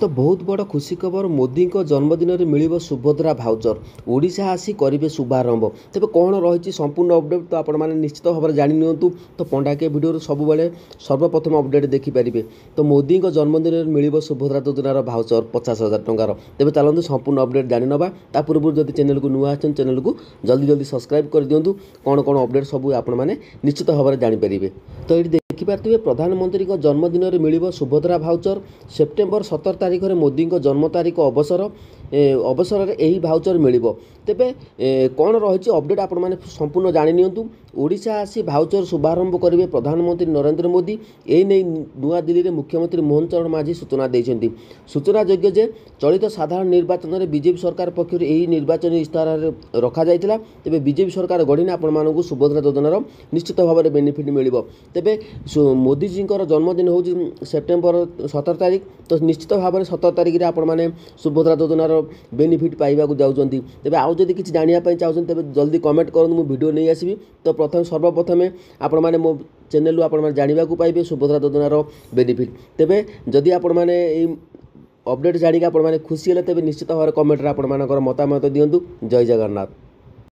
तो बहुत बड़ खुशी खबर मोदी जन्मदिन में मिल सुभद्रा भाउचर ओडिशा आसी करेंगे शुभारंभ। तेज कौन रही संपूर्ण अपडेट तो आप निश्चित भाव में जाणी नियंतु। तो पंडाके भिडियो सब सर्वप्रथम अपडेट देखिपारे। तो मोदी जन्मदिन में मिल सुभद्रा योजनार भाउचर 50,000 टंकार। तेज चलते संपूर्ण अपडेट जानी ना। ता पूर्व जब चैनल को नुआ चैनल को जल्दी जल्दी सब्सक्राइब कर दिंतु। कौन कौन अपडेट सब आप निश्चित भाव में जानीपारे। तो ये देखिपे प्रधानमंत्री जन्मदिन में मिल सुभद्रा भाउचर सेप्टेम्बर 17 तारीख में मोदी जन्म तारीख अवसर यही भाउचर मिल। तेबे कौन रही अपडेट आप संपूर्ण जाणी नियंतु। ओडिशा आसी भाउचर शुभारंभ करेंगे प्रधानमंत्री नरेंद्र मोदी। यही नहीं नुआ दिल्ली में मुख्यमंत्री मोहन चरण मांझी सूचना देते। सूचना योग्य जे चलित साधारण निर्वाचन में बीजेपी सरकार पक्षर यही निर्वाचन इस्ताहार रखा जाइतिला। तेबे बीजेपी सरकार गढ़ी आपण सुभद्रा योजनार निश्चित भाव में बेनिफिट मिल। तेबे मोदीजी जन्मदिन हूँ सेप्टेम्बर 17 तारीख। तो निश्चित भाव में 17 तारीख में आपण सुभद्रा योजनार बेनिफिट पाइबा जाऊँगी। तेबे आउ जदि किसी जानापी चाहते तेबे जल्दी कमेंट करूँ मु वीडियो नहीं आसबि। तो प्रथम सर्वप्रथम आपण मैंने मो चैनल आप जानवा पाइबे सुभद्रा योजनार बेनिफिट। तेबे जदि आपण मैंने अपडेट जानिक आप खुशी हेले तेबे निश्चित भाव में कमेंट रे आपण मानकर मतामत दिंतु। जय जगन्नाथ।